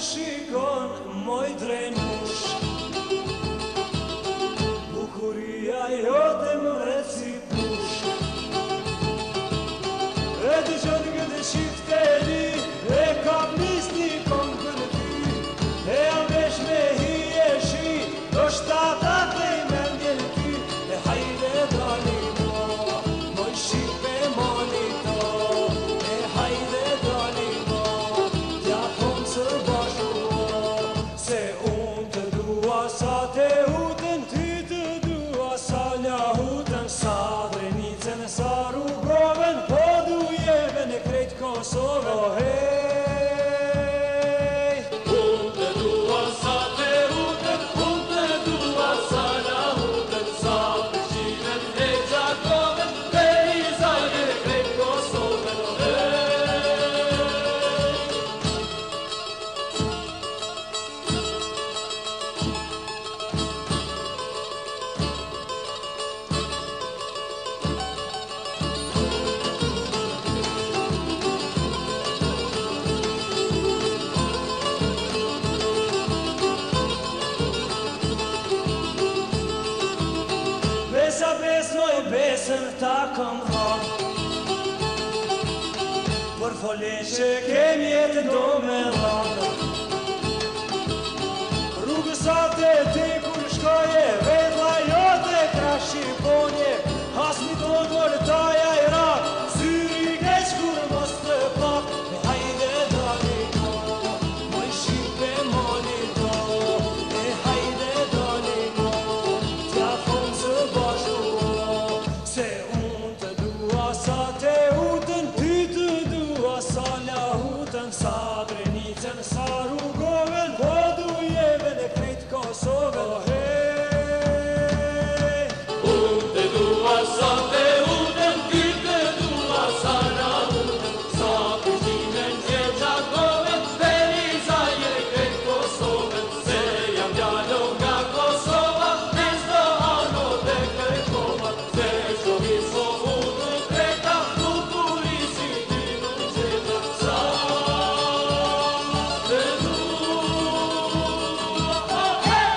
shikon, moj drenush Bukuria jote më rreth si push E dëgjon këtë shifteri E kam nis një këngën ty E avesh me hi e shi Do shtata të i mendjen ty E hajde dali mo Moj shqipe moni to E hajde dali mo Tja thonë së bashku Se unë të dua sa te hutën Ty të dua sa nja hutën Sa drenicën sa rrugoven Po dujeve në krejt Kosovën Oh hej Unë të dua sa te hutën Unë të dua sa nja hutën Sa Prishtinën e Gjakoven Perizaje në krejt Kosovën Oh hej Besa besnoj besën ta kom dhon Për folin që kemi jetë do me dhon Rrugës atë ti kur shkoje Vedla jote ka shqiponje As mi tonë mërë taja i rak Syri keq kur mos të pak E hajde dali ko Moj shqipe moni to E hajde dali ko Tja thonë së bashku Se unë të dua sa te hutën Ty të dua sa la hutën Sa drenicën sa rrugoven Po dujeve në krejt Kosovën Oh hej Unë të dua sa te hutën Ty të dua sa nja hutën Sa Prishtinën e Gjakoven Perizaje në krejt Kosovën Se jam djalo nga Kosova Me s'do ano dhe kërkova Se shohi so hutu kreta Bukurisi ty nuk qeta Sa te dua Oh hey!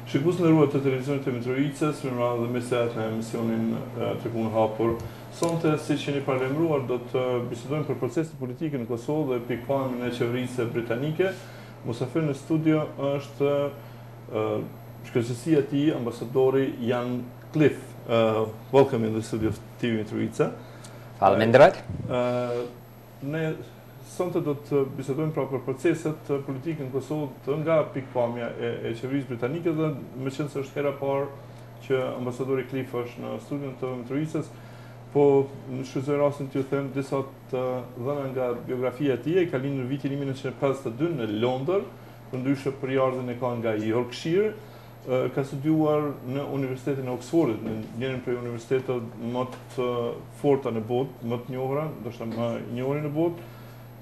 Shikues nderuar të televizionit të Mitrovicës, mirëmbrëma dhe mirësevgjë në emisionin Tribuna Hapur. Sonte, siç jeni paralajmëruar, do të bisedojmë për procesin politik në Kosovë dhe pikpamjen e qeverisë britanike. musafir në studio është shkëlqësia e tij, ambasadori Jan Cliff. Welcome in the studio of TV Mitrovica. Faleminderit. Ne sonte do të bisedojmë pra për proceset politike në Kosovë nga pikpamja e qeverisë britanike dhe me qenë se është hera parë që ambasadori Cliff është në studion të Mitrovicës, po në shfrytëzoj rastin t'ju them disa të dhëna nga biografia e tij. Ka lindur në vitin 1952 në Londër, përndryshe përjardhjen e ka nga Yorkshire. Ka studiuar në Universitetin e Oxfordit, në njërin prej universiteteve më të forta në botë, më të njohura, ndoshta më i njohur në botë,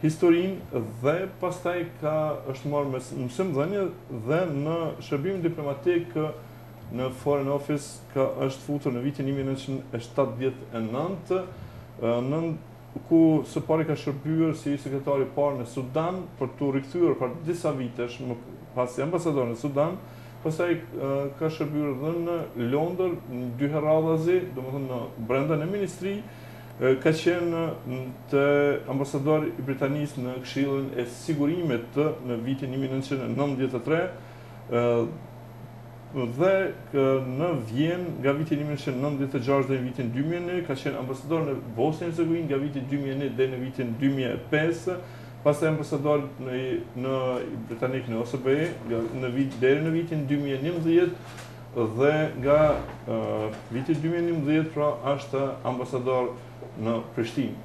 historinë, dhe pastaj është marrë mësimdhënie dhe në shërbimin diplomatik në Foreign Office është futur në vitin 1979, ku së pari ka shërbyer si sekretari i parë në Sudan për të rikthyer për disa vitesh më pas si ambasador në Sudan. Pastaj ka shërbyer edhe në Londër, në dy herë radhazi, domethënë në brenda në ministri, ka qenë të ambasador i Britanisë në Këshillin e Sigurimit në vitin 1993, dhe në Vjen nga vitin 1996 dhe në vitin 2001, ka qenë ambasador në Bosnjë e Hercegovinë nga vitin 2001 dhe në vitin 2005, pastaj ambasador në Britanik në OSBE deri në vitin 2011 dhe nga viti 2011 pra është ambasador në Prishtinë.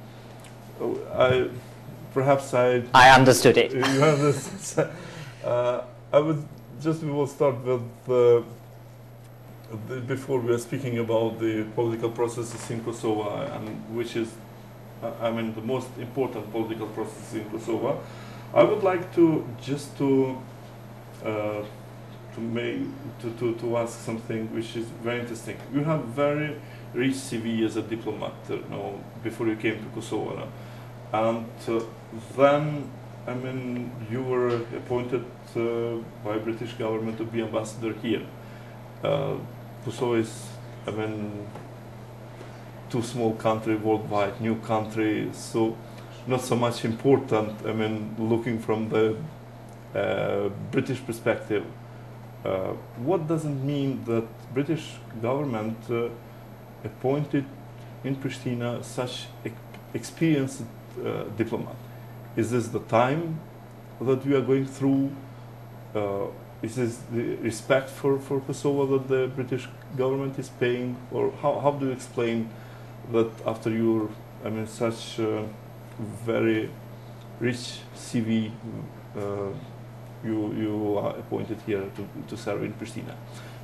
I understood it. You understood. I would just we will start with before we are speaking about the political processes in Kosovo, and which is, I mean, the most important political process in Kosovo. I would like to just to ask something which is very interesting. You have very rich CV as a diplomat, before you came to Kosovo, and then, I mean, you were appointed by British government to be ambassador here. Kosovo is, I mean, too small country worldwide, new country, so not so much important, I mean, looking from the British perspective. What does it mean that British government appointed in Pristina such experienced diplomat? Is this the time that we are going through? Is this the respect for Kosovo that the British government is paying? Or how do you explain that after your, I mean, such very rich CV, you are appointed here to serve in Pristina?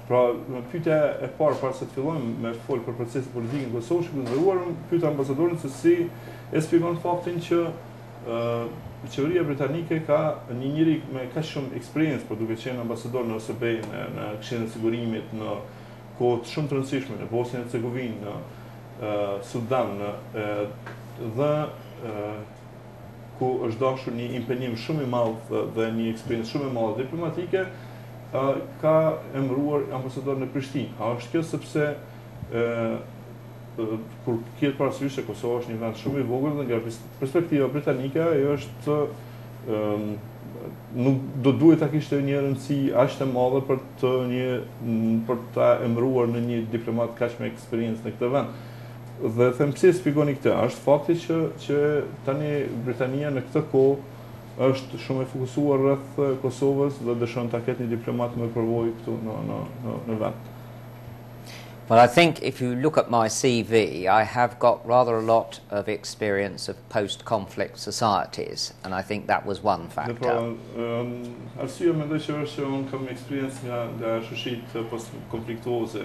Pra, pyetja e parë se të fillojmë me fol për procesin politik në Kosovë, shkëndëruar, pyeta ambasadorin se si e shpjegon faktin që qeveria britanike ka një njeri me kaq shumë eksperiencë, por duke qenë ambasador në OSBE, në Këshillin e Sigurimit, në kohë shumë të rëndësishme, në Bosnjë e Hercegovinë, në Sudan, dhe ku është dashur një impenjim shumë i madh dhe një eksperiencë shumë e madhe diplomatike, ka emëruar ambasador në Prishtinë. A është kjo sepse kur kjetë parasysh se Kosova është një vend shumë i vogël dhe nga perspektiva britanike është nuk do duhet ta kishte një rëndësi aq të madhe për ta emëruar në një diplomat kaq me eksperiencë në këtë vend. Dhe them pse shpjegoni këtë, është fakti që tani Britania në këtë kohë është shumë e fokusuar rreth Kosovës dhe dëshon ta ketë një diplomat me përvojë këtu në vend. Well, I think if you look at my CV, I have got rather a lot of experience of post-conflict societies, and I think that was one factor. Arsyeja mendoj që është që unë kam eksperiencë nga shoqëritë post-konfliktuese.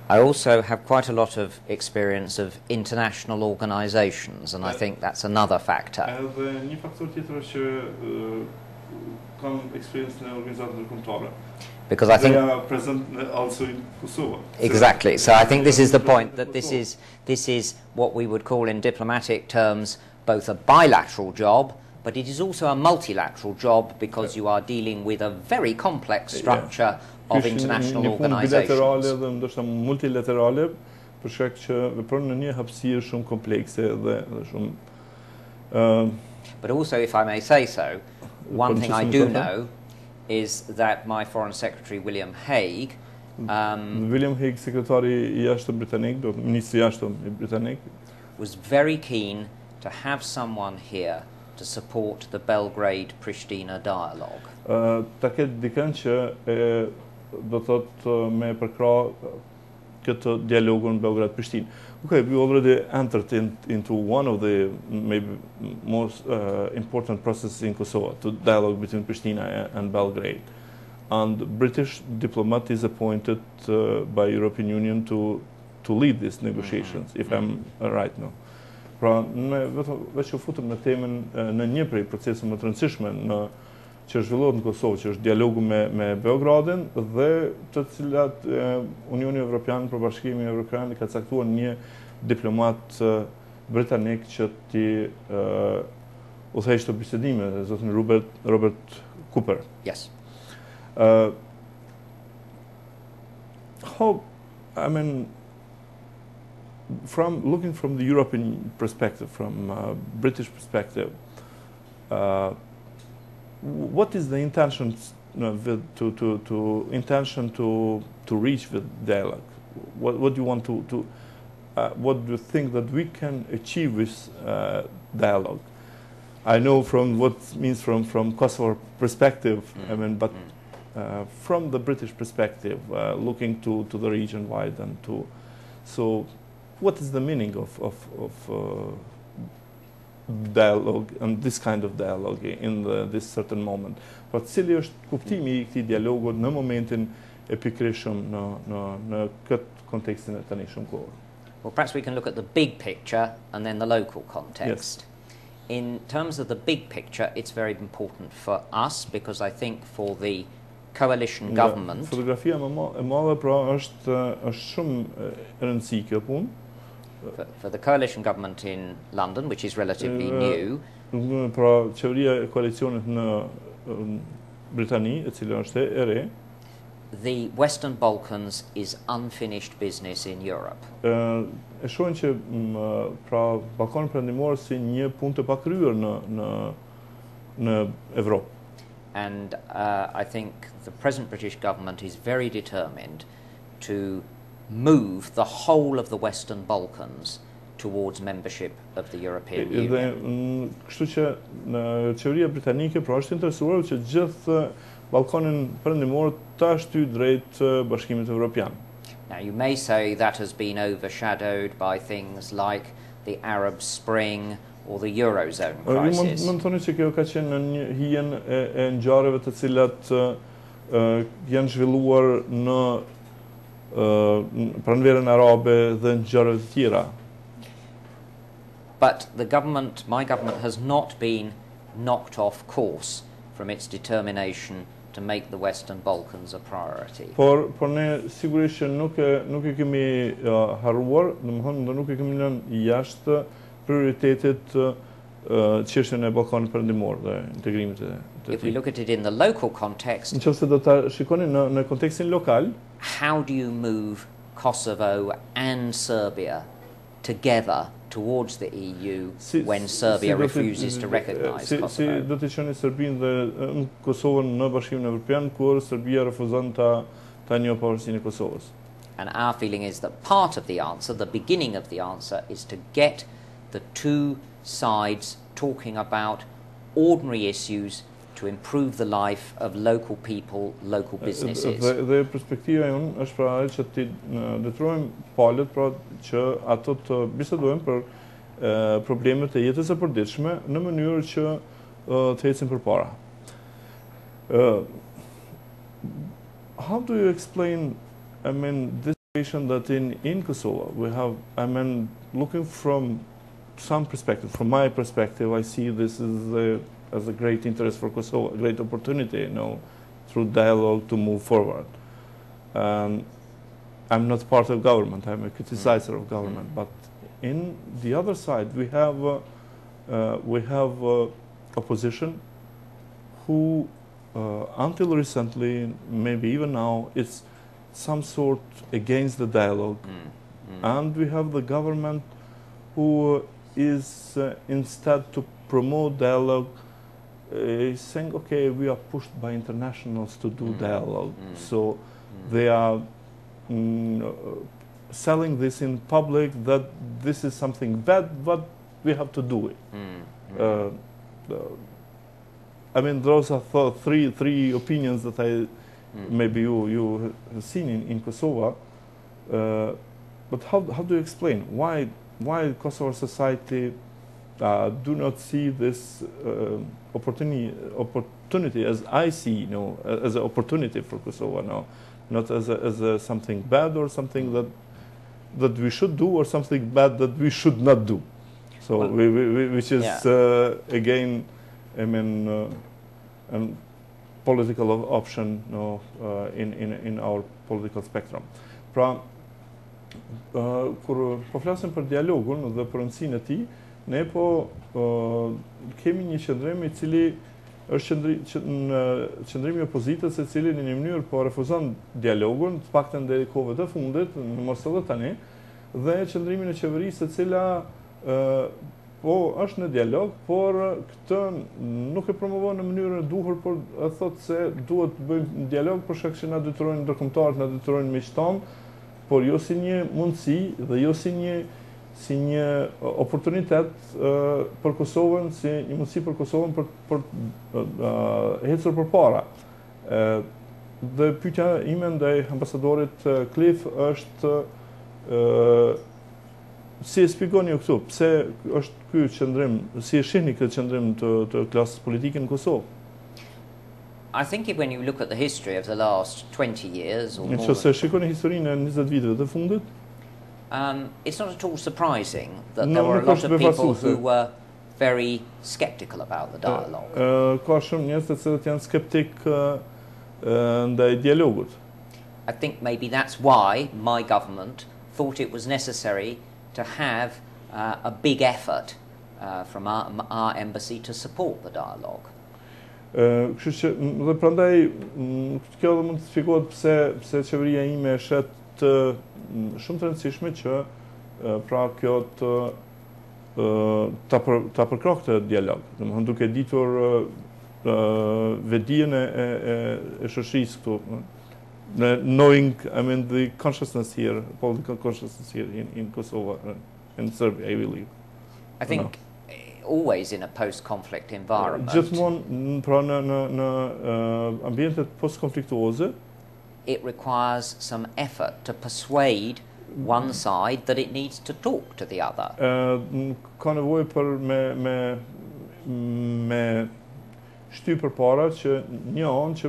I also have quite a lot of experience of international organizations, and I think that's another factor. Edhe një faktor tjetër është që kam eksperiencë në organizata ndërkombëtare. Because I think they are present also in Kosovo. Exactly. So I think this is the point, that this is what we would call in diplomatic terms both a bilateral job, but it is also a multilateral job because you are dealing with a very complex structure of international organizations. Bilaterale dhe ndoshta multilaterale, për shkak që vepron në një hapësirë shumë komplekse dhe shumë. But also, if I may say so, One thing I do know is that my Foreign Secretary William Hague William Hague, sekretari I jashtëm britanik, ministri I jashtëm I britanik, was very keen to have someone here to support the Belgrade-Pristina dialogue. Ta ketë dikën që do thotë me përkra këtë dialogun Belgrade-Prishtinë. Okay, we already entered into one of the maybe most important processes in Kosovo, the dialogue between Pristina and Belgrade. And British diplomat is appointed by European Union to lead these negotiations, if I'm right now. Pra, ne veç u futëm në temën në një prej proceseve më të rëndësishme që zhvillohet në Kosovë, që është dialogu me Beogradin dhe të cilat Unioni Evropian, për Bashkimin Evropian ka caktuar një diplomat britanik që ti udhëheq të bisedime, zotin Robert Cooper. Yes. How, I mean, looking from the European perspective, from British perspective, what is the intention to reach with dialogue? What do you want to what do you think that we can achieve with dialogue? I know from what it means from Kosovo perspective, I mean, but from the British perspective, looking to the region wide and so what is the meaning of dialogue and this kind of dialogue in this certain moment? Por cili është kuptimi I këtij dialogu në momentin e pikërisëm në këtë kontekstin e tanishëm kohor? Well, perhaps we can look at the big picture and then the local context. Yes. In terms of the big picture, it's very important for us because I think for the coalition government... Fotografia e madhe pra është shumë e rëndësishme kjo punë. For the coalition government in London, which is relatively new... Pra qeveria e koalicionit në Britani, e cila është e re, the Western Balkans is unfinished business in Europe. E shohin që pra Ballkani Perëndimor si një punë të pakryer në Evropë. And I think the present British government is very determined to move the whole of the Western Balkans towards membership of the European Union. Kështu që qeveria britanike pra është interesuar që gjithë Ballkanin Perëndimor ta shtyjë drejt Bashkimit Evropian. Now you may say that has been overshadowed by things like the Arab Spring or the Eurozone crisis. Mund të thoni që kjo ka qenë në hijen e ngjarjeve të cilat janë zhvilluar në pranverën arabe dhe ngjarjeve të tjera. But my government has not been knocked off course from its determination to make the Western Balkans a priority. Por ne sigurisht që nuk e kemi harruar, domethënë nuk e kemi lënë jashtë prioritetit çështjen e Ballkanit Perëndimor dhe integrimit të tij. If we look at it in the local context, nëse do ta shikoni në kontekstin lokal, how do you move Kosovo and Serbia together towards the EU when Serbia refuses to recognize Kosovo? Si do të çoni Serbinë dhe Kosovën në Bashkimin Evropian kur Serbia refuzon ta njohë pavarësinë e Kosovës? And our feeling is that part of the answer, the beginning of the answer, is to get the two sides talking about ordinary issues to improve the life of local people, local businesses. Dhe perspektiva jonë është pra që ti detyrojmë palët pra që ato të bisedojnë për problemet e jetës së përditshme në mënyrë që të ecin përpara. How do you explain, I mean, this situation that in Kosovo we have, I mean, looking from some perspective, from my perspective, I see this as a great interest for Kosovo, a great opportunity, through dialogue to move forward. I'm not part of government, I'm a criticizer of government, but in the other side we have opposition who until recently, maybe even now, it's some sort against the dialogue. And we have the government who is instead to promote dialogue saying, okay, we are pushed by internationals to do dialogue, so they are selling this in public that this is something bad, but we have to do it. I mean, those are three opinions that maybe you have seen in Kosovo. But how do you explain why Kosovo society do not see this opportunity as I see, as an opportunity for Kosovo now, not as something bad or something that we should do or something bad that we should not do. So which is again, I mean, a political option, in our political spectrum. Pra, kur po flasim për dialogun dhe për rëndësinë e tij, ne kemi një qëndrim I cili është qëndrimi I opozitës, I cili në një mënyrë po refuzon dialogun, të paktën deri kohëve të fundit, mos edhe tani, dhe qëndrimin e qeverisë e cila po është në dialog, por këtë nuk e promovon në mënyrën e duhur, por thotë se duhet të bëjmë dialog për shkak që na detyrojnë ndërkombëtarët, na detyrojnë miqtonë, por jo si një mundësi dhe jo si një oportunitet për Kosovën, si një mundësi për Kosovën për ecur përpara. Dhe pyetja ime ndaj ambasadorit Cliff është si e shpjegoni ju këtu, pse është ky qëndrim, si e shihni këtë qëndrim të klasës politike në Kosovë? I think when you look at the history of the last 20 years or more, it's not at all surprising that there were a lot of people who were very skeptical about the dialogue. I think maybe that's why my government thought it was necessary to have a big effort from our embassy to support the dialogue. Kështu që dhe prandaj kjo dhe mund të shpjegohet pse qeveria ime shet shumë të rëndësishme që pra kjo ta përkrahte dialog, domethënë duke ditur vedijen e shoqërisë këtu, knowing, I mean, the consciousness here, political consciousness here in Kosovo, in Serbia, I believe. I think always in a post-conflict environment. Gjithmonë pra në ambientet post-konfliktuoze, it requires some effort to persuade one side that it needs to talk to the other. Ka nevojë për me shty përpara që një anë që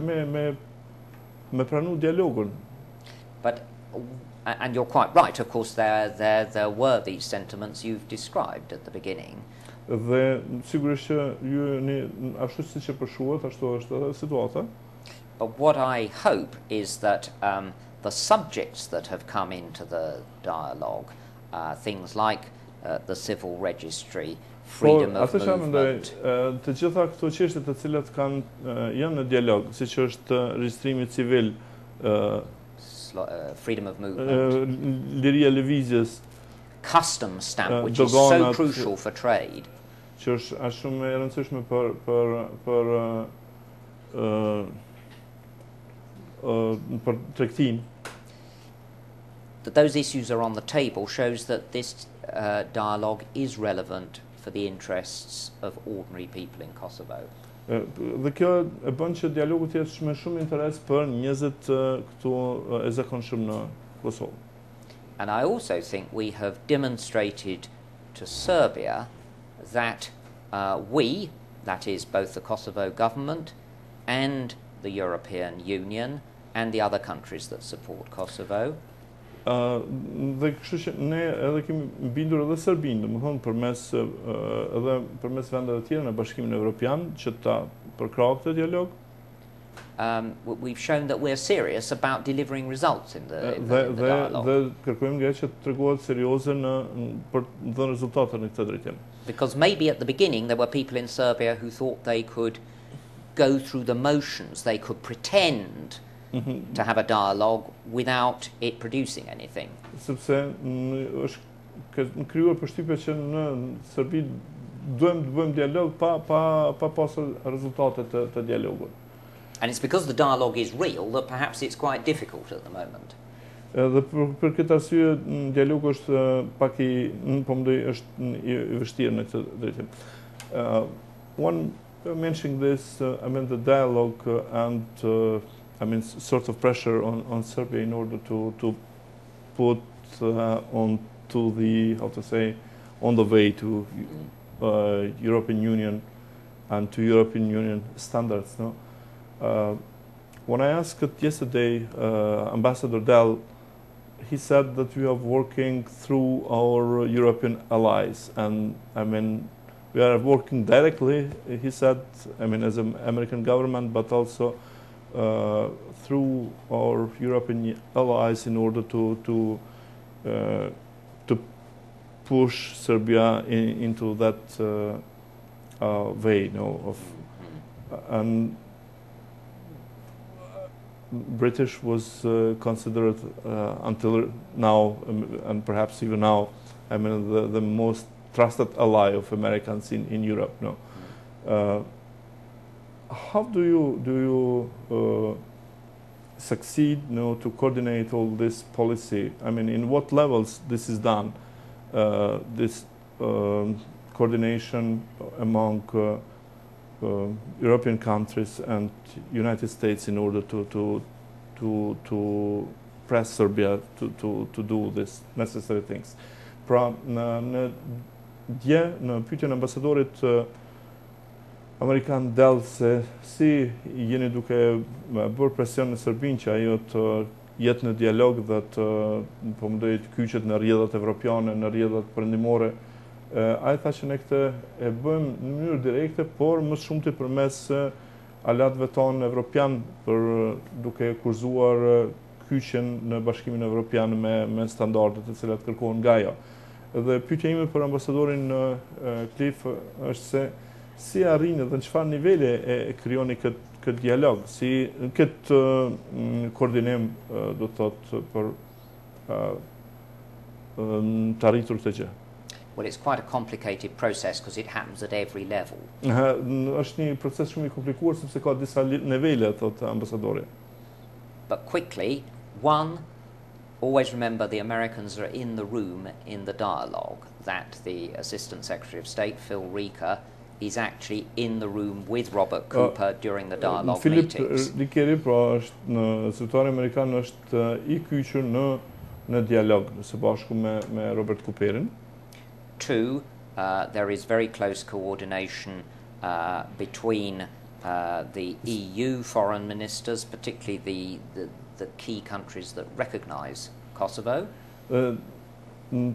me pranu dialogun. And you're quite right, of course, there were these sentiments you've described at the beginning. Dhe sigurisht që ju ashtu siç e përshuat, ashtu është edhe situata. But what I hope is that the subjects that have come into the dialogue, things like the civil registry, freedom of movement. Të gjitha këto çështje të cilat janë në dialog, siç është regjistrimi civil, freedom of movement, liria e lëvizjes, customs stamp, which is so crucial for trade. Që është shumë e rëndësishme për tregtin. That those issues are on the table shows that this dialogue is relevant for the interests of ordinary people in Kosovo. Dhe kjo e bën që dialogu të jetë shumë interes për njerëzit këtu e zakonshëm në Kosovë. And I also think we have demonstrated to Serbia that we, that is both the Kosovo government and the European Union and the other countries that support Kosovo, dhe kështu që ne edhe kemi mbindur edhe Serbinë, domethënë edhe përmes vendeve të tjera në Bashkimin Evropian që ta përkrahë këtë dialog. We've shown that we're serious about delivering results in the dialogue. Dhe kërkojmë nga që të tregohet serioze për të dhënë rezultate në këtë drejtim. Because maybe at the beginning there were people in Serbia who thought they could go through the motions, they could pretend to have a dialogue without it producing anything. Sepse është krijuar përshtypja që në Serbi duhem të bëjmë dialog pa pasur rezultate të dialogut. And it's because the dialogue is real that perhaps it's quite difficult at the moment. Dhe për këtë arsye dialogu është pak është i vështirë në këtë drejtim. One mentioning this, I mean the dialogue and I mean sort of pressure on Serbia in order to put onto the, how to say, on the way to European Union and to European Union standards. No? When I asked yesterday Ambassador Dell, he said that we are working through our European allies, and I mean we are working directly, he said, I mean as an American government, but also through our European allies in order to push Serbia into that way, you know, of and British was considered until now, and perhaps even now, I mean the most trusted ally of Americans in Europe. No, how do you succeed, you know, to coordinate all this policy? I mean, in what levels this is done? This coordination among European countries and United States in order to press Serbia to do this necessary things. Pra në pyetjen e ambasadorit amerikan Dell se si jeni duke bërë presion në Serbinë që ajo të jetë në dialog dhe të të kyçet në rrjedhat evropiane, në rrjedhat perëndimore. Ai tha që ne këtë e bëjmë në mënyrë direkte, por më shumë të përmes aleatëve tonë evropian, për duke kurzuar kyçjen në Bashkimin Evropian me standardet të cilat kërkohen nga ajo. Dhe pyetja ime për ambasadorin Cliff është se si arrini dhe në çfarë niveli e krijoni këtë dialog, si këtë koordinim do të thotë për të arritur këtë gjë. Well, it's quite a complicated process because it happens at every level. Është një proces shumë i komplikuar sepse ka disa nivele, thotë ambasadori. But quickly, one, always remember the Americans are in the room in the dialogue, that the Assistant Secretary of State, Phil Rika, is actually in the room with Robert Cooper during the dialogue meetings. Philip Rikeri, pra është në sekretari amerikan është i kyçur në dialog së bashku me Robert Cooperin. Two, there is very close coordination between the EU foreign ministers, particularly the key countries that recognize Kosovo.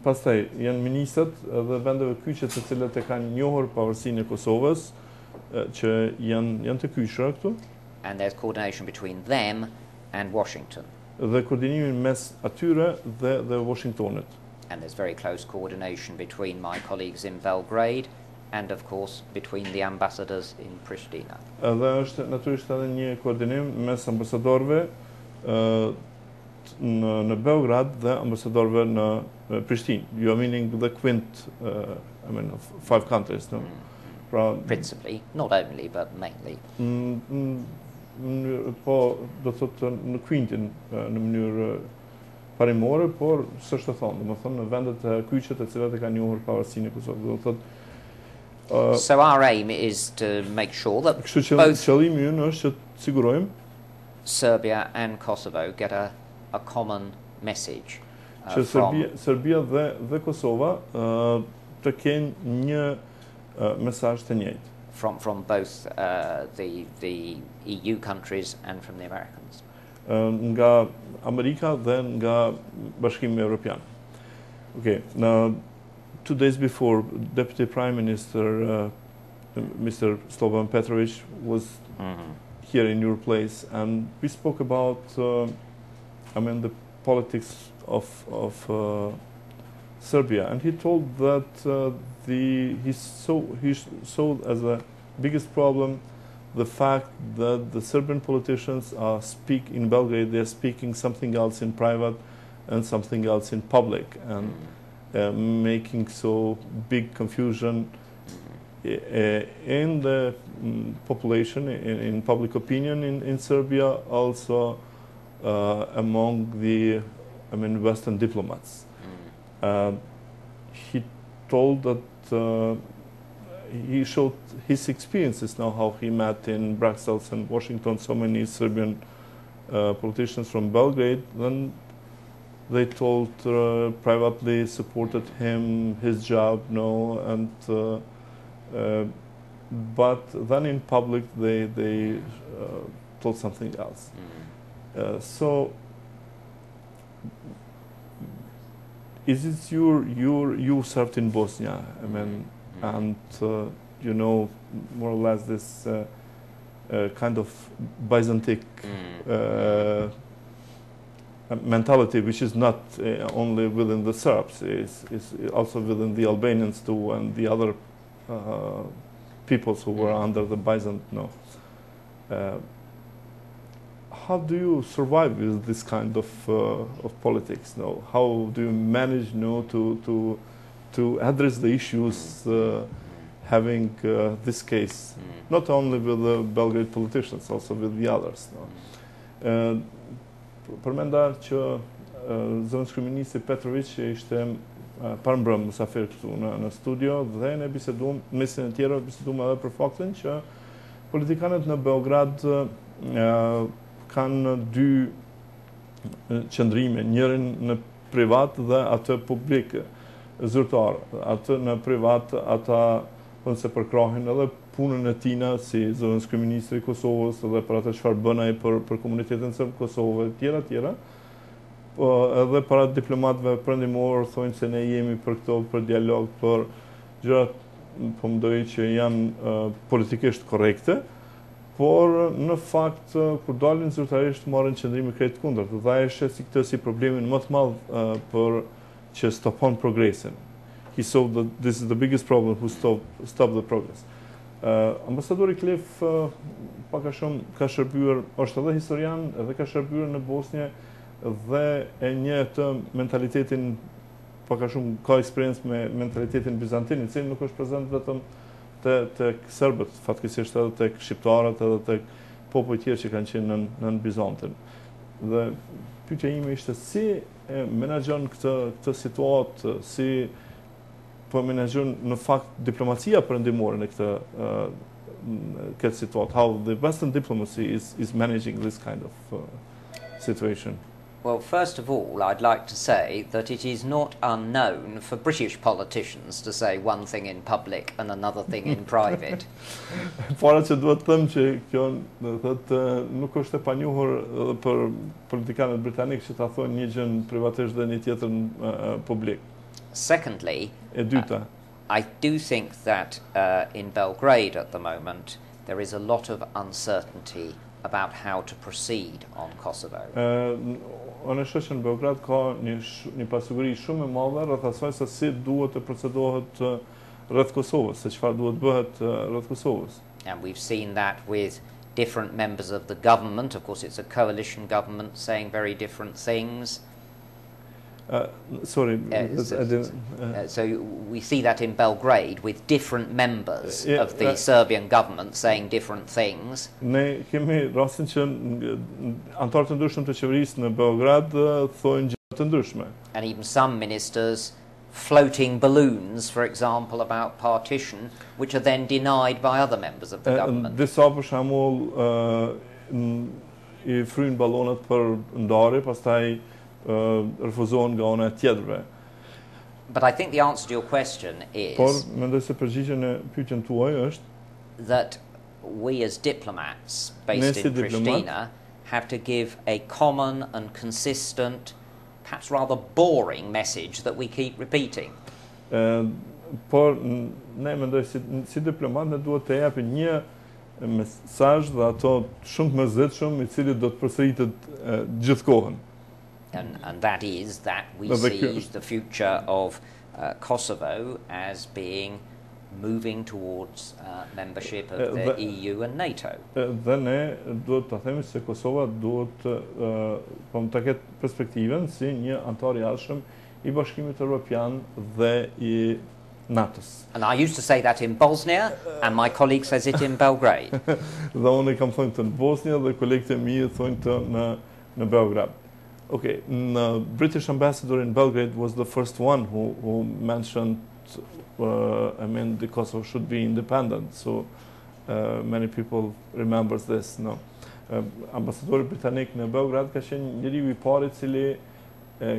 Pastaj janë ministrat dhe vendeve kyçe të cilat e kanë njohur pavarësinë e Kosovës që janë të kyçura këtu. And there's coordination between them and Washington. Dhe koordinimin mes atyre dhe Washingtonit. And there's very close coordination between my colleagues in Belgrade and, of course, between the ambassadors in Pristina. Dhe është natyrisht edhe një koordinim mes ambasadorëve në Beograd dhe ambasadorëve në Prishtinë. You are meaning the quint, I mean, of 5 countries, no? Pra, principally, not only, but mainly. Po, do thotë në quintin në mënyrë parimore, por s'është të thonë, domethënë në vendet e kyçe të cilat e kanë njohur pavarësinë e Kosovës. Do thotë so our aim is to make sure that both qëllimi ynë është që të sigurojmë Serbia and Kosovo get a common message. Që Serbia dhe Kosova të kenë një mesazh të njëjtë. From both the EU countries and from the Americans. Nga Amerika dhe nga Bashkimi Evropian. Okay, now 2 days before, Deputy Prime Minister Mr. Slobodan Petrovic was here in your place, and we spoke about, I mean, the politics of Serbia, and he told that he saw as the biggest problem the fact that the Serbian politicians speak in Belgrade, they are speaking something else in private and something else in public, and making so big confusion in the population, in public opinion in Serbia, also among the, Western diplomats. He told that he showed his experiences now, how he met in Brussels and Washington so many Serbian politicians from Belgrade. Then they told privately supported him, his job, and but then in public they told something else. So is it you served in Bosnia? And you know more or less this kind of Byzantine mentality, which is not only within the Serbs, is also within the Albanians too, and the other peoples who were under the Byzant. How do you survive with this kind of politics? How do you manage to address the issues, having this case, not only with the Belgrade politicians, also with the others? Përmenda që zëvendës kryeministri Petrović ishte parëmbrëm mysafir këtu në studio dhe ne biseduam, mesin e tjerë biseduam edhe për faktin që politikanët në Beograd kanë dy qëndrime, njërin në privat dhe atë publik, zyrtar. Atë në privat ata thonë se përkrahin edhe punën e tina si zëvendës kryeministri i Kosovës dhe për atë çfarë bën ai për komunitetin serb Kosovë, tjera. Edhe para diplomatëve perëndimor thonë se ne jemi për këto, për dialog, për gjërat po mendoj që janë politikisht korrekte, por në fakt kur dalin zyrtarisht marrin qëndrime krejt kundërt. Dhe ai sheh si këtë si problemin më të madh për që stopon progresin. He saw that this is the biggest problem who stop the progress. Ambasadori Klef pak a shumë ka shërbyer, është edhe historian dhe ka shërbyer në Bosnjë dhe e njeh të mentalitetin, pak a shumë ka eksperiencë me mentalitetin bizantin, i cili nuk është prezant vetëm tek serbët, fatkeqësisht edhe tek shqiptarët edhe tek popujt tjerë që kanë qenë në Bizantin. Dhe pyetja ime ishte si e menaxhon këtë situatë, si po menaxhon në fakt diplomacia perëndimore në këtë situatë. How the Western diplomacy is managing this kind of situation? Well, first of all, I'd like to say that it is not unknown for British politicians to say one thing in public and another thing in private. Para që duhet të them që kjo nuk është e panjohur edhe për politikanët britanik që ta thonë një gjë privatisht dhe një tjetër publik. Secondly, I do think that in Belgrade at the moment there is a lot of uncertainty about how to proceed on Kosovo. Unë shoh që në Beograd ka një pasiguri shumë e madhe rreth asaj se si duhet të procedohet rreth Kosovës, se çfarë duhet bëhet rreth Kosovës. And we've seen that with different members of the government. Of course, it's a coalition government saying very different things. Sorry, so we see that in Belgrade with different members of the Serbian government saying different things. Ne kemi rastin që anëtarë të ndryshëm të qeverisë në Beograd thonë gjëra të ndryshme. And even some ministers floating balloons, for example, about partition, which are then denied by other members of the government. Disa për shembull I fryn ballonet për ndarje, pastaj refuzohen nga ana tjetrave. But I think the answer to your question is that we as diplomats based in Pristina have to give a common and consistent, perhaps rather boring message that we keep repeating. Por ne mendoj si diplomat ne duhet të japim një mesazh dhe ato shumë të mërzitshëm I cili do të përsëritet gjithkohën. And that is that we see the future of Kosovo as being moving towards membership of the EU and NATO. Dhe ne duhet ta themi se Kosova duhet ta ketë perspektivën si një antar I jashtëm I Bashkimit Evropian dhe I NATO-s. And I used to say that in Bosnia, and my colleague says it in Belgrade. Dhe unë kam thënë të në Bosnia dhe kolegët e mi thonë të në Beograd. Okay, the British ambassador in Belgrade was the first one who mentioned, I mean, the Kosovo should be independent. So many people remembers this. No, ambasadori britanik në Beograd ka qenë njeriu I pari I cili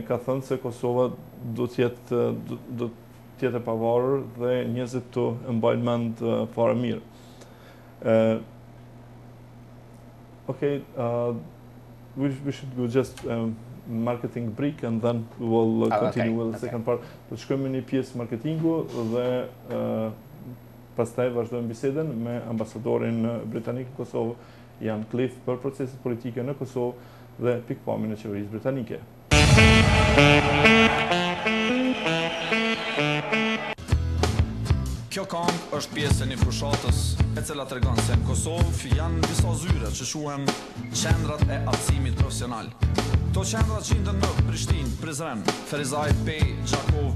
ka thënë se Kosova do të jetë e pavarur dhe njerëzit të mbajnë mend para mirë. Okay. We should go just marketing break and then we will continue with the second part. Do të shkojmë në një pjesë marketingu dhe pastaj vazhdojmë bisedën me ambasadorin britanik në Kosovë, Jan Cliff, për proceset politike në Kosovë dhe pikpamjen e qeverisë britanike. Kjo këngë është pjesë e një fushatës e cila tregon se në Kosovë janë disa zyre që quhen qendrat e aftësimit profesional. Këto qendra qindën në Prishtinë, Prizren, Ferizaj, Pej, Gjakov.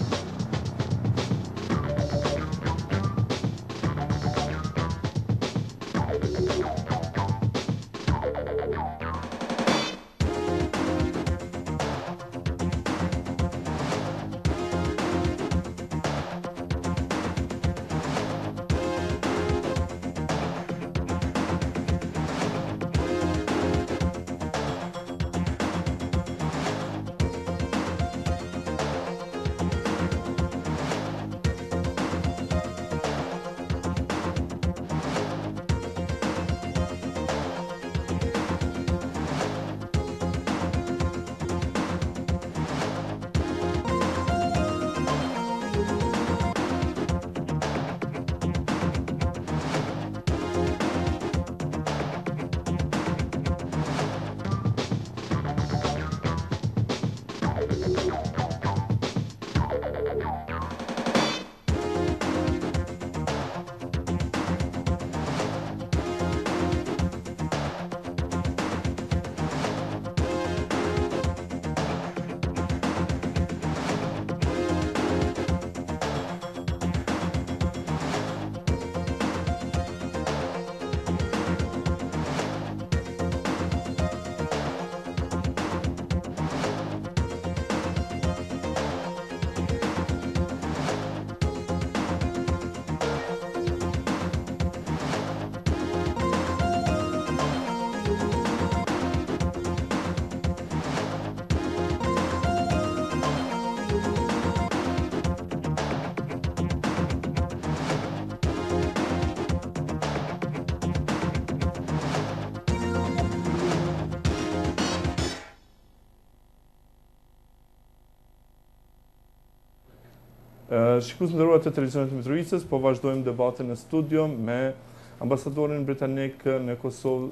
Shikues të nderuar të televizionit të Mitrovicës, po vazhdojmë debatin në studio me ambasadorin britanik në Kosovë,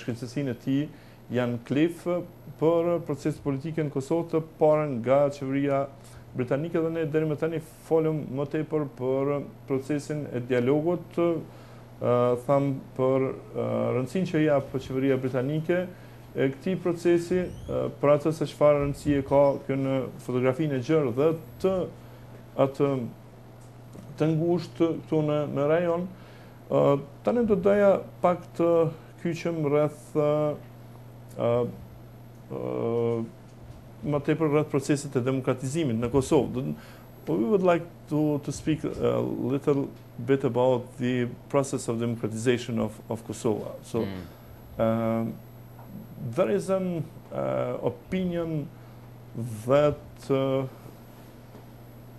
shkencësinë e tij Jan Cliff, për proceset politike në Kosovë të parën nga qeveria britanike dhe ne deri më tani folëm më tepër për procesin e dialogut, tham për rëndësinë që jap qeveria britanike e këtij procesi, për atë se çfarë rëndësie ka kjo në fotografinë e gjerë dhe atë të ngushtë këtu në rajon. Tani do doja pak të kyqem rreth më tepër rreth procesit e demokratizimit në Kosovë. We would like to speak a little bit about the process of democratization of Kosovo. So there is an opinion that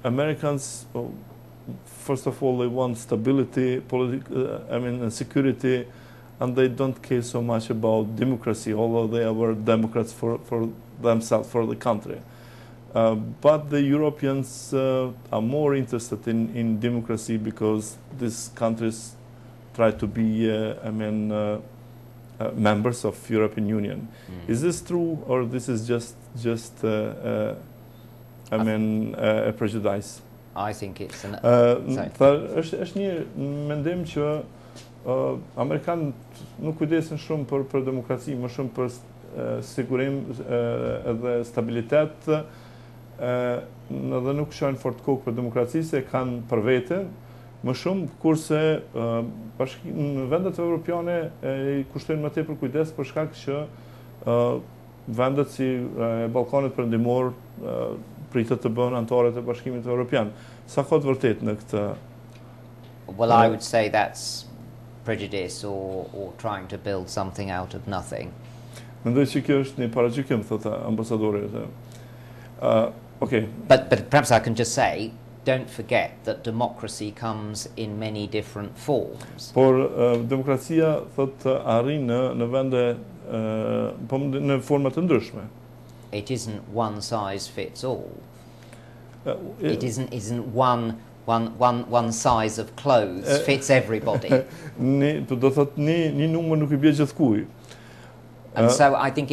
Americans, first of all, they want stability, and security, and they don't care so much about democracy, although they are Democrats for themselves, for the country. But the Europeans are more interested in democracy because these countries try to be, members of European Union. Is this true, or this is just a prejudice? I think it's an... është një mendim që Amerikanët nuk kujdesen shumë për demokraci, më shumë për sigurim edhe stabilitet, edhe nuk shojnë fort kokë për demokraci, se kanë për vete më shumë, kurse në vendet evropiane i kushtojnë më tepër kujdes për shkak që vendet si Ballkanit Perëndimor pritet të bëhen anëtare të Bashkimit Evropian. Sa ka të vërtet në këtë? Well, I would say that's prejudice or trying to build something out of nothing. Mendoj që kjo është një paragjykim, thotë ambasadori. Okay. But perhaps I can just say, don't forget that democracy comes in many different forms. Por demokracia thotë arrin në vende po në forma të ndryshme. It isn't one size fits all. It isn't one size of clothes fits everybody. Do thotë një numër nuk I bie gjithkujt. And so I think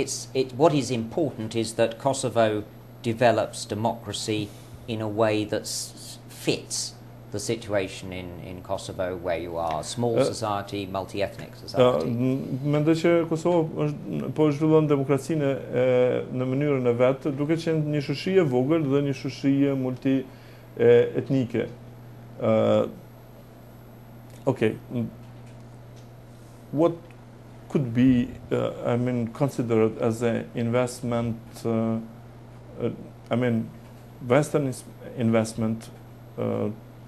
what is important is that Kosovo develops democracy in a way that fits the situation in Kosovo, where you are a small society, multi-ethnic society. Mendoj që Kosovo po zhvillon demokracinë në mënyrën e vet, duke qenë një shoqëri e vogël dhe një shoqëri multi-etnike. Okay. What could be, considered as an investment, Western investment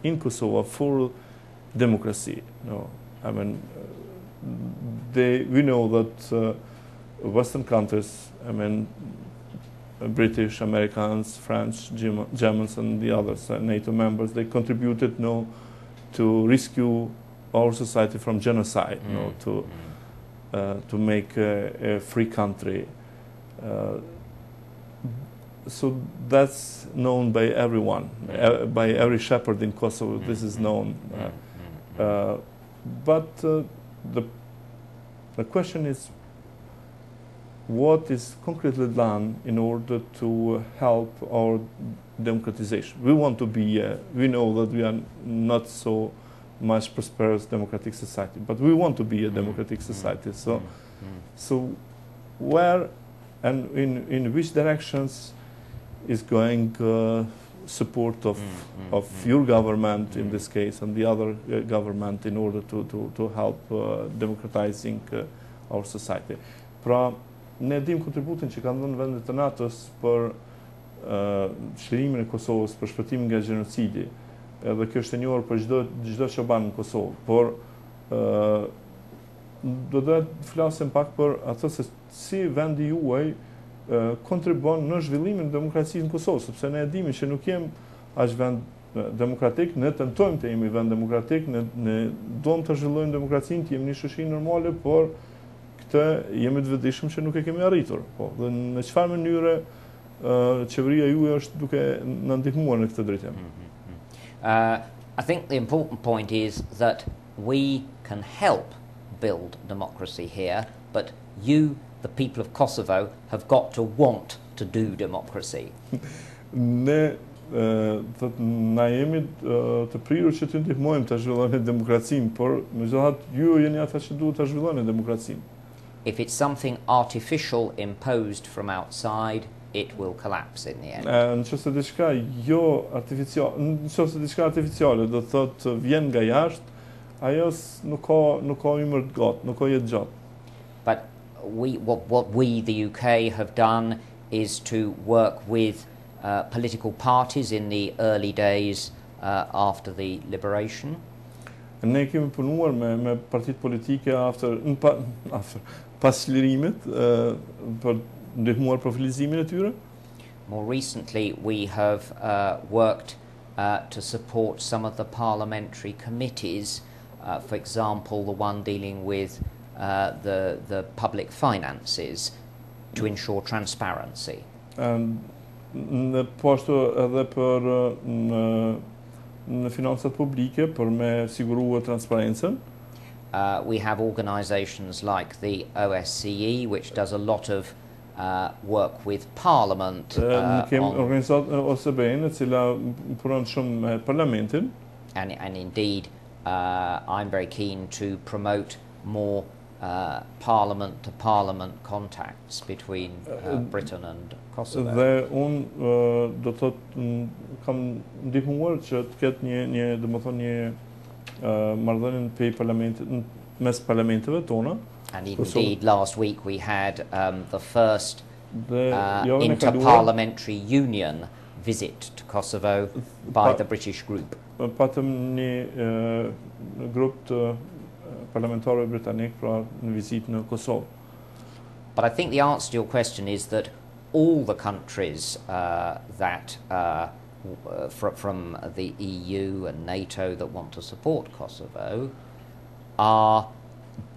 in Kosovo for democracy? No, we know that Western countries, British, Americans, French, Germans, and the others, NATO members, they contributed, to rescue our society from genocide, to make a free country. So that's known by everyone, by every shepherd in Kosovo. This is known. But the question is, what is concretely done in order to help our democratization? We want to be, we know that we are not so much prosperous democratic society, but we want to be a democratic society. So where and in which directions is going support of your government in this case and the other government in order to help democratizing our society? Pra, ne dim kontributin që kanë dhënë vendet të NATO-s për çlirimin e Kosovës, për shpëtimin nga gjenocidi. Edhe kjo është e njohur për çdo çoban në Kosovë, por do të flasim pak për atë se si vendi juaj kontribon në zhvillimin e demokracisë në Kosovë, sepse ne e dimi që nuk jem as vend demokratik, ne tentojmë të jemi vend demokratik, ne duam të zhvillojmë demokracinë, të jemi një shoqëri normale, por këtë jemi të vetëdijshëm që nuk e kemi arritur. Po, dhe në çfarë mënyre qeveria juaj është duke na ndihmuar në këtë drejtim? I think the important point is that we can help build democracy here, but you, the people of Kosovo, have got to want to do democracy. Ne na jemi të prirur që të ndihmojmë të zhvillojmë demokracinë, por megjithatë ju jeni ata që duhet të zhvilloni demokracinë. If it's something artificial imposed from outside, it will collapse in the end. Nëse diçka artificiale do thotë vjen nga jashtë, ajo nuk ka ymër të gjatë, nuk ka jetë gjatë. But what we, the UK, have done is to work with political parties in the early days after the liberation. Ne kemi punuar me partitë politike pas çlirimit për ndihmuar profilizimin e tyre. More recently, we have worked to support some of the parliamentary committees, for example, the one dealing with the public finances, to ensure transparency. Ne po ashtu edhe për në financat publike për me siguruar transparencën. We have organisations like the OSCE, which does a lot of work with Parliament. Kemi organizatë OSCE-n, e cila punon shumë me Parlamentin. And indeed, I'm very keen to promote more parliament-to-parliament contacts between Britain and Kosovo. Dhe unë do të thotë kam ndihmuar që të ketë një domethënë një marrëdhënie mes parlamenteve tona. And indeed, last week we had the first interparliamentary union visit to Kosovo by the British group. Patëm një grup të parlamentarëve britanik pra në vizitë në Kosovë. But I think the answer to your question is that all the countries from the EU and NATO that want to support Kosovo are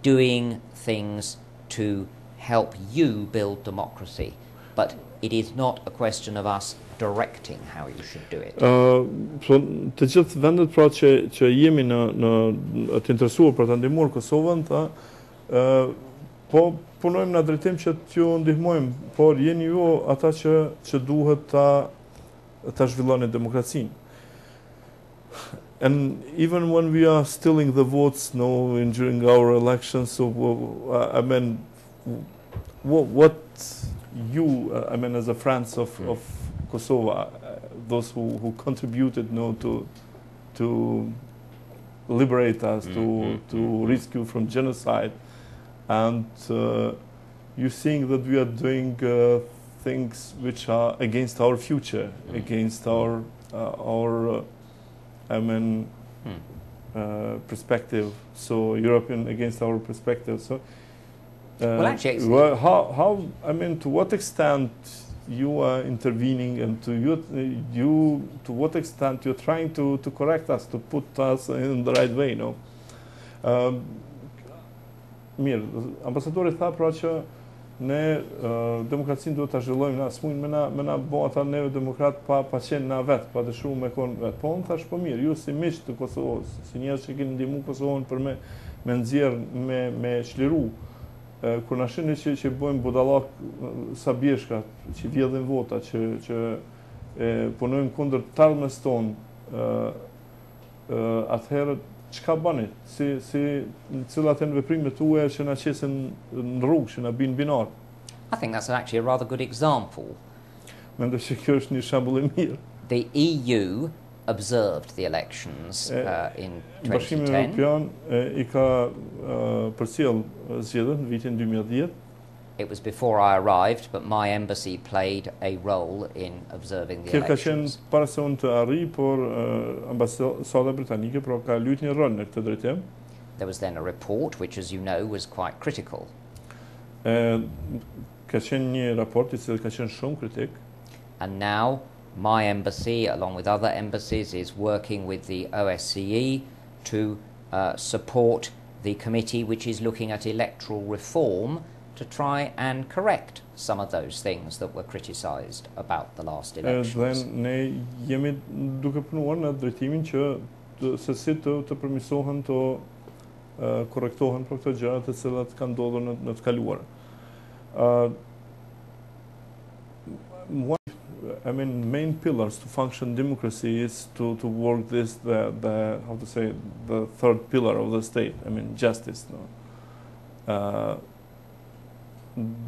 doing things to help you build democracy. But it is not a question of us directing how you should do it. Të gjithë vendet pra që jemi në të interesuar për të ndihmuar Kosovën, po punojmë në drejtim që t'ju ndihmojmë, por jeni ju ata që duhet ta zhvilloni demokracinë. And even when we are stealing the votes during our elections, so I mean, what you, I mean, as a friends of Kosovo, those who contributed to liberate us, to rescue from genocide, and you think that we are doing things which are against our future, against our perspective. So European against our perspective. So well, actually, how I mean, to what extent you are intervening, and to what extent you're trying to correct us, to put us in the right way, no? Mirë, ambasadori tha pra që ne demokracinë duhet ta zhvillojmë, na s'mund me na bo ata neve demokrat pa qenë na vetë, pa dëshuar me kon vetë. Po unë thash, po mirë, ju si miq të Kosovës, si njerëz që keni ndihmuar Kosovën për me nxjerr, me çliru, kur na shihni që bëjmë budallak sa bjeshka, që vjedhin vota, që punojmë kundër tallmes ton, atëherë çka bani? Cilat janë veprimet tuaja që na qesin në rrugë, që na bin binar? I think that's actually a rather good example. Mendoj se kjo është një shembull I mirë. The EU observed the elections in Bashkimi 2010. Evropian I ka përcjell zgjedhjet në vitin 2010. It was before I arrived, but my embassy played a role in observing the Kjo ka qenë elections. para se unë të arrij, por Ambasada Britanike pra ka luajtur një rol në këtë drejtim. There was then a report, which, as you know, was quite critical. Ka qenë një raport I cili ka qenë shumë kritik. And now my embassy, along with other embassies, is working with the OSCE to support the committee which is looking at electoral reform to try and correct some of those things that were criticised about the last elections. Dhe ne jemi duke punuar në drejtimin që se si të përmirësohen, të korrektohen për këto gjëra të cilat kanë ndodhur në të kaluar. Main pillars to function democracy is to work this the how to say the third pillar of the state. I mean justice. No.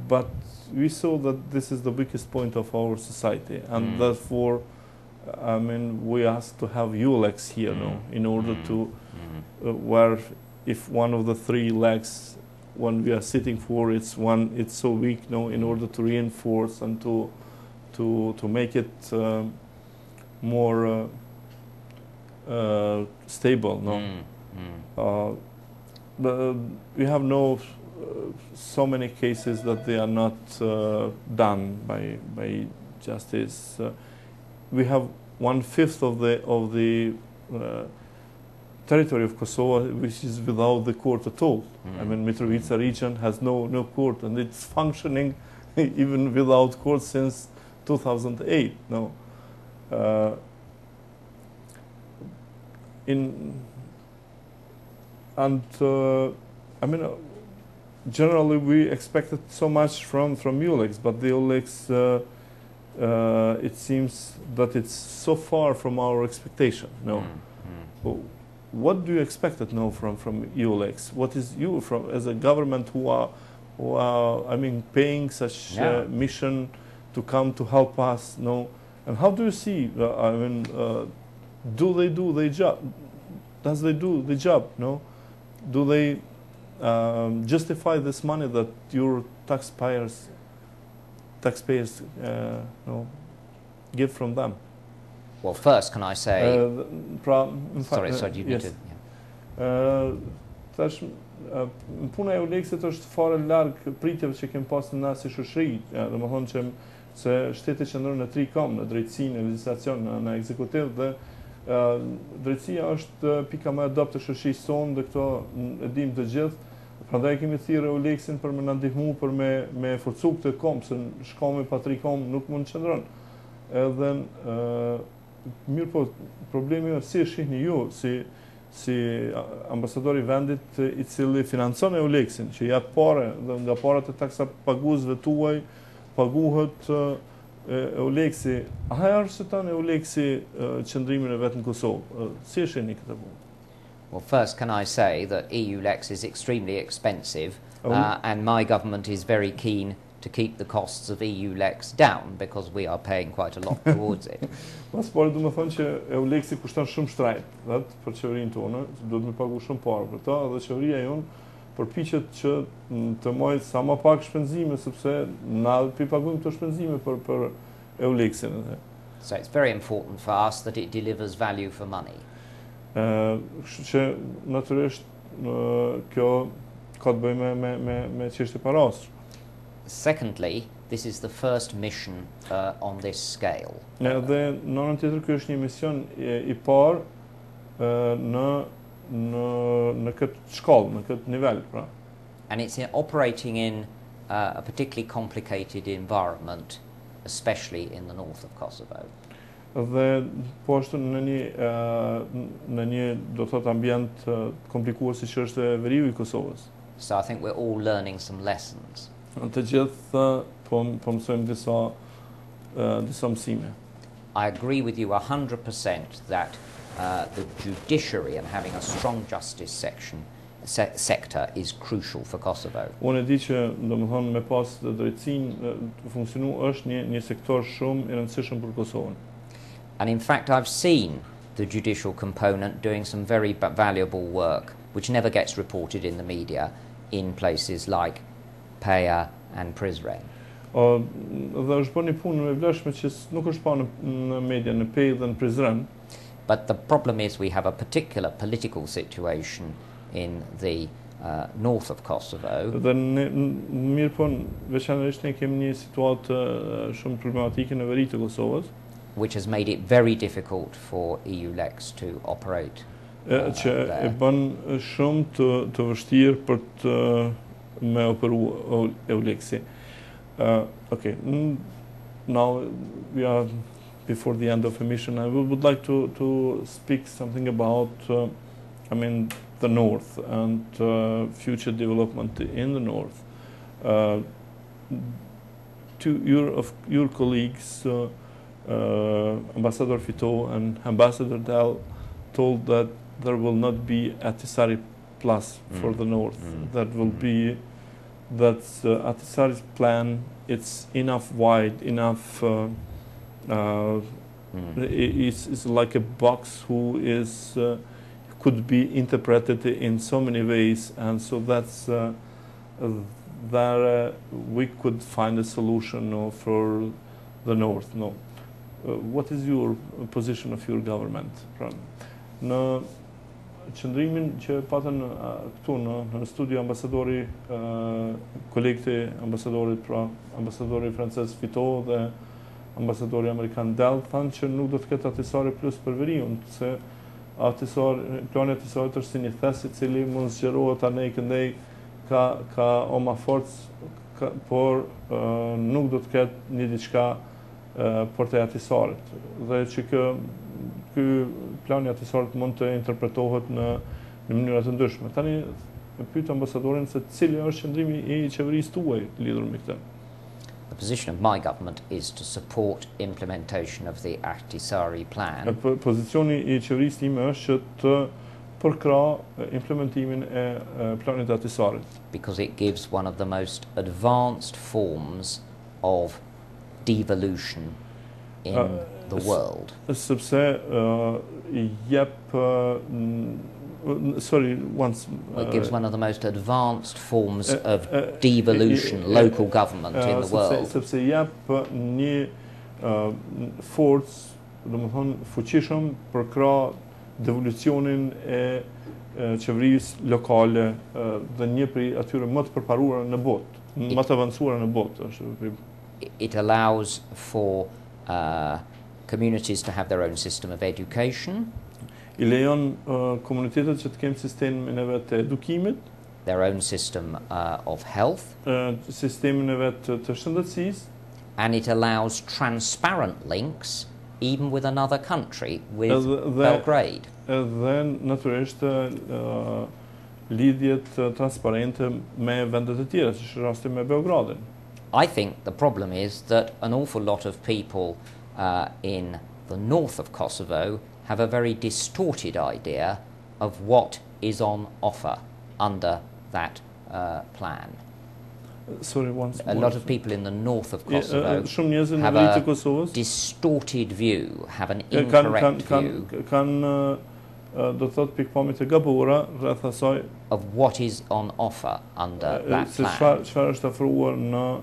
But we saw that this is the weakest point of our society, and therefore, I mean, we asked to have ULEX here, no, in order to where if one of the three legs, when we are sitting for, it's so weak, no, in order to reinforce and to make it more stable, no. But we have so many cases that they are not done by justice. We have 1/5 of the territory of Kosovo which is without the court at all. I mean, Mitrovica region has no court, and it's functioning even without court since 2008. No. I mean, generally we expected so much from ULEX, but the ULEX, it seems that it's so far from our expectation. No. what do you expect now from EULEX? What is you from as a government who are I mean paying such mission to come to help us? No, and how do you see? I mean, do they do their job? Does they do the job? No, do they justify this money that your taxpayers no, give from them? Well, first, can I say... sorry, you need yes. to... Tash, puna e EULEX-it është fare larg pritjeve që kem pas në si shoqëri. Domethënë që se shteti qëndron në 3 kom, në drejtësinë, në legjislacion, në ekzekutiv dhe drejtësia është pika më e dobët e shoqërisë sonë dhe këto e dim të gjithë. Prandaj kemi thirrë EULEX-in për më na ndihmu për me forcu këtë kom, se shkomi pa 3 kom nuk mund të qëndron. Edhe mirë po, problemi është si e shihni ju, si ambasadori vendit i cili financon EULEX-in, që jap pare dhe nga parat e taksa paguesve tuaj paguhet EULEX-i. A arsyton EULEX-i qëndrimin e vet në Kosovë? Si e shihni këtë punë? Well, first, can I say that EULEX is extremely expensive, and my government is very keen to keep the costs of EULEX down because we are paying quite a lot towards it. Mas pari, do të thonë që EULEX-i kushton shumë shtrejt, për qeverinë tonë, duhet me pagu shumë parë për ta, dhe qeveria jonë përpiqet që të marrë sa më pak shpenzime, sepse na pagujmë këto shpenzime për EULEX-in. So it's very important for us that it delivers value for money. Që natyrisht kjo ka të bëjë me çështje parash. Secondly, this is the first mission on this scale. Dhe në anën tjetër ky është një mision i parë në këtë shkollë, në këtë nivel, pra. And it's operating in a particularly complicated environment, especially in the north of Kosovo. Dhe po ashtu në një do thot ambient komplikuar siç është veriu i Kosovës. So I think we're all learning some lessons. Të gjithë po mësojmë disa mësime. I agree with you 100% that the judiciary and having a strong justice sector is crucial for Kosovo. Unë e di që domethënë me pas drejtësinë të funksionu është një sektor shumë i rëndësishëm për Kosovën. And in fact, I've seen the judicial component doing some very valuable work, which never gets reported in the media, in places like Peja and Prizren. Dhe është bërë një punë e vlefshme që nuk është pa në media, në Peja dhe në Prizren. But the problem is we have a particular political situation in the north of Kosovo. Dhe mirë po, veçanërisht ne kemi një situatë shumë problematike në veri të Kosovës, which has made it very difficult for EULEX to operate që e bën shumë të vështirë për të me operu EULEX-i. Okay, now we are before the end of a mission. I would like to speak something about I mean the north and future development in the north. To your colleagues, Ambassador Fito and Ambassador Dal told that there will not be Ahtisaari Plus for the north. That will be Ahtisaari's plan. It's enough wide, enough. It's like a box who is could be interpreted in so many ways, and so that's that we could find a solution for the north. No. What is your position of your government? Në qëndrimin që patën këtu në studio ambasadori, kolegët e ambasadorit, pra ambasadori francez Fito dhe ambasadori amerikan Dell, thanë që nuk do të ketë Ahtisaari plus për veriun, se plani Ahtisaarit është si një thes i cili mund zgjerohet anej këndej ka oma forcë, por nuk do të ketë një diçka për të Ahtisaarit. Dhe që ky plani Ahtisaarit mund të interpretohet në mënyra të ndryshme. Tani e pyet ambasadorin se cili është qëndrimi i qeverisë tuaj lidhur me këtë. The position of my government is to support implementation of the Ahtisaari plan. Pozicioni i qeverisë time është që të për krah implementimin e planit atisarit. Because it gives one of the most advanced forms of devolution in the world. Sepse jep sorry, once It gives one of the most advanced forms of devolution, local government in the world. Sepse jep një forcë, domethënë fuqishëm për krah devolucionin e qeverisë lokale dhe një prej atyre më të përparuara në botë, më të avancuara në botë. It allows for communities to have their own system of education. I lejon komunitetet që të kenë sistemin e vet të edukimit, their own system of health, sistemin e vet të shëndetësisë, and it allows transparent links even with another country, with Belgrade. Dhe natyrisht lidhjet transparente me vendet e tjera, siç është rasti me Beogradin. I think the problem is that an awful lot of people in the north of Kosovo have a very distorted idea of what is on offer under that plan. Sorry, once a more. lot of people in the north of Kosovo have a distorted view, have an incorrect view do thot pikpamjet e gabuara rreth asaj of what is on offer under that plan. Çfarë është ofruar në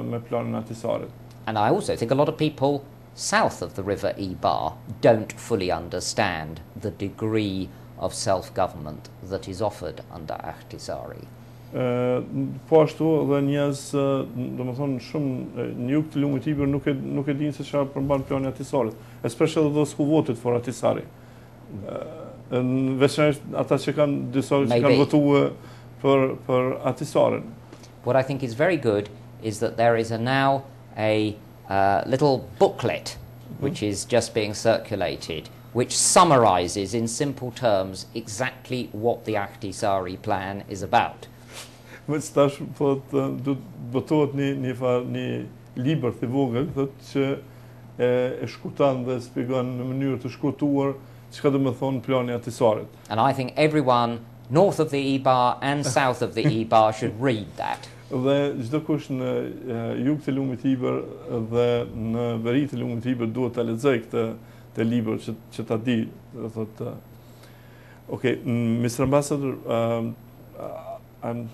me planin atisarit. And I also think a lot of people south of the river Ibar don't fully understand the degree of self-government that is offered under Ahtisaari. Po ashtu edhe njerëz, domethënë shumë në jug të lumit Ibër nuk e dinë se çfarë përmban plani atisarit, especially those who voted for Ahtisaari. Veçanërisht ata që kanë disa që kanë votuar për Ahtisaarin. What I think is very good is that there is now a little booklet which is just being circulated, which summarizes in simple terms exactly what the Ahtisaari plan is about. Më stash po do botohet një libër të vogël thotë që e shkurton dhe shpjegon në mënyrë të shkurtuar çka do të thonë plani i Ahtisaarit. And I think everyone north of the Ibar and south of the Ibar should read that. Dhe çdo kush në jug të lumit Ibër dhe në veri të lumit Ibër duhet ta lexojë këtë libër që ta di, do thotë. Okay, Mr. Ambassador, I'm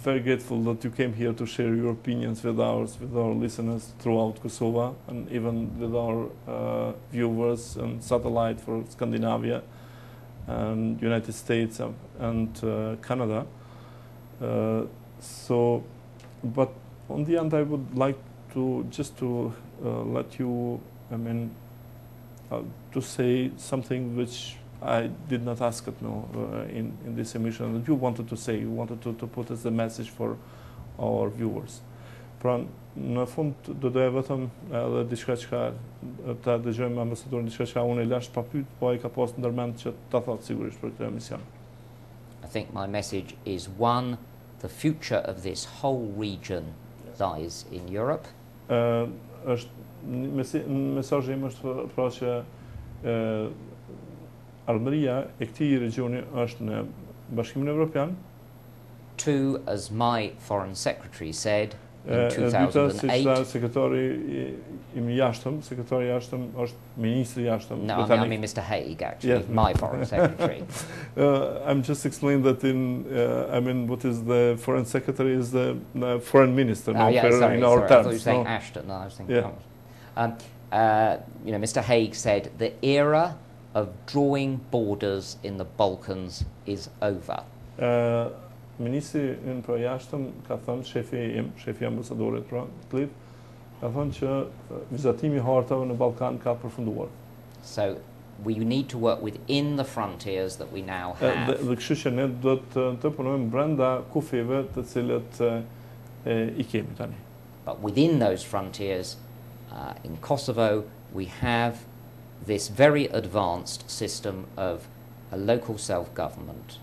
very grateful that you came here to share your opinions with our listeners throughout Kosovo and even with our viewers and satellite for Scandinavia and United States and Canada. But on the end, I would like to let you, to say something which I did not ask it in this emission that you wanted to say, you wanted to put as a message for our viewers. Pra, në fund do doja vetëm edhe diçka që ta dëgjojmë ambasadorin, diçka që unë e lash pa pyet, po ai ka pas ndërmend që ta thotë sigurisht për këtë emision. I think my message is one, the future of this whole region lies in Europe. Mesazhi im është pra që ardhmëria e këtij regioni është në Bashkimin Evropian. Two, as my foreign secretary said in 2008. Sekretari i jashtëm është ministri i jashtëm. No, I mean Mr. Hague, actually, yes. My foreign secretary. I'm just explaining that what is the foreign secretary is the foreign minister. In our terms. I thought you were saying Ashton. No, I was thinking. Yeah. Mr. Hague said the era of drawing borders in the Balkans is over. Ministri për jashtëm ka thënë shefi ambasadorit pra Klip, ka thënë që vizatimi i hartave në Ballkan ka përfunduar. So we need to work within the frontiers that we now have. Dhe kështu që ne do të punojmë brenda kufijve të cilët I kemi tani. But within those frontiers, in Kosovo, we have this very advanced system of a local self-government.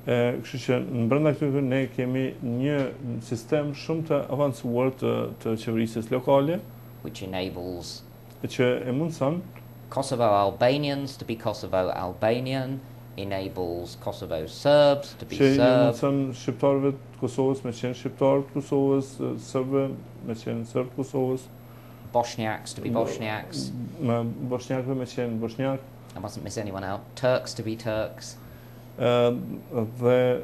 Kështu që në brenda këtyre ne kemi një sistem shumë të avancuar të qeverisjes lokale, which që e mundson Kosovo Albanians to be Kosovo Albanian, enables Kosovo Serbs to be Që Serb, mundson shqiptarëve të Kosovës me qenë shqiptarë të Kosovës, serbëve me qenë serbë të Kosovës, Bosniaks to be Bosniaks. bosnjakëve me qenë bosnjak, I mustn't miss anyone out. Turks to be Turks. dhe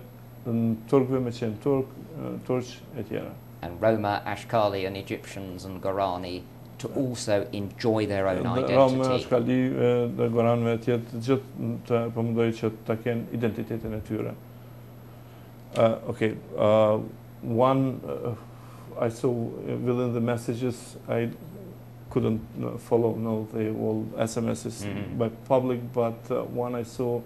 turkëve me qenë turq e tjera. And Roma, Ashkali and Egyptians and Gorani to also enjoy their own Rome, identity. Ashkali dhe Goranëve tjetë gjithë të përmendoj që të kenë identitetin e tyre. Okay, one I saw within the messages I couldn't follow the all SMSs by public, but one I saw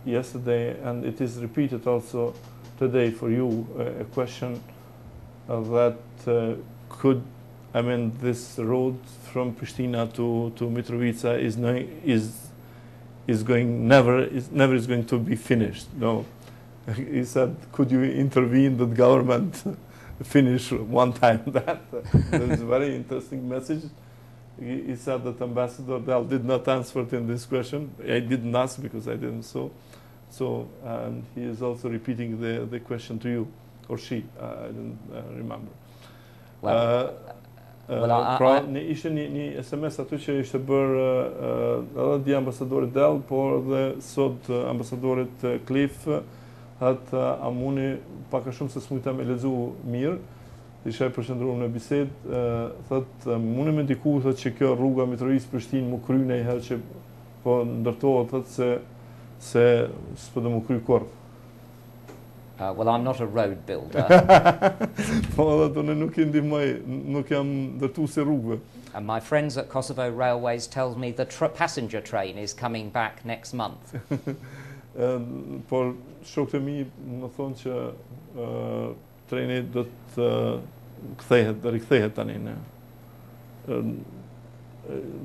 yesterday, and it is repeated also today for you, a question that I mean, this road from Pristina to Mitrovica is never going to be finished. No, he said, could you intervene that government finish one time that? That is a very interesting message. He said that Ambassador Dell did not answer it in this question. I didn't ask because I didn't saw. So, and he is also repeating the question to you, or she, I didn't remember. Pra, ishte një SMS aty që ishte bërë edhe di ambasadorit Dell, por dhe sot ambasadorit Cliff, atë a muni pak a shumë se s'mujta me lezu mirë, isha e përqendruar në bisedë, thot muni me ndiku thot që kjo rruga Mitrovica-Prishtinë mu kry nejherë që po ndërtohet thot se s'po do mu kry kurrë. Well, I'm not a road builder. And my friends at Kosovo Railways tells me the passenger train is coming back next month. Por shokët e mi më thonë që treni do të kthehet, do rikthehet tani në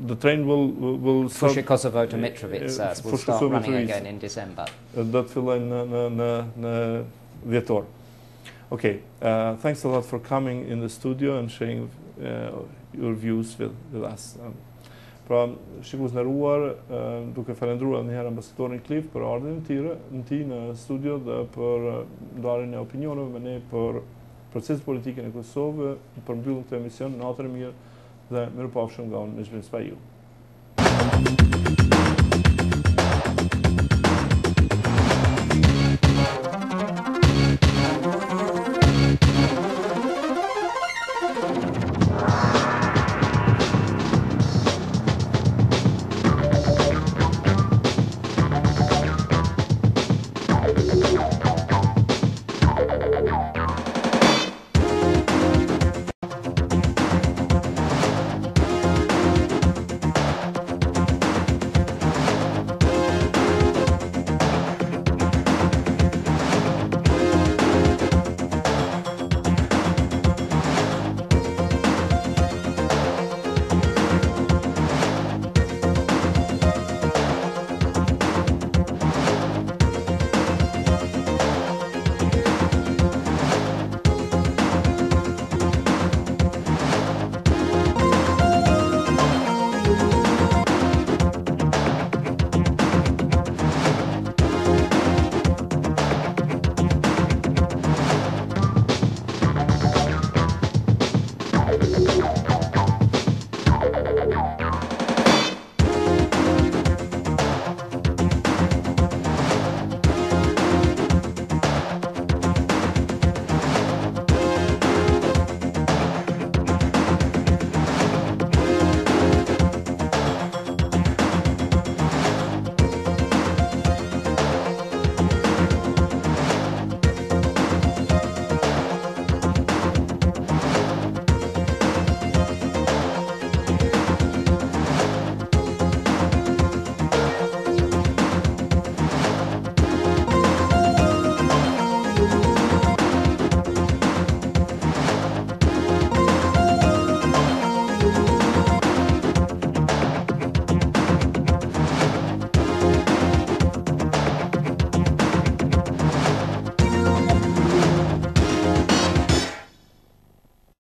the train will start, Kosovo to Mitrovica will start running again in December. Do të fillojnë në dhjetor. Okay, thanks a lot for coming in the studio and sharing your views with us. Pra, shikues nderuar, duke falendruar edhe një herë ambasadorin Cliff për ardhmën e tij në studio dhe për ndarjen e opinioneve me ne për procesin politik në Kosovë, për mbylljen e këtë emision, natën e mirë dhe mirupafshim nga unë në Zhvin Spaju.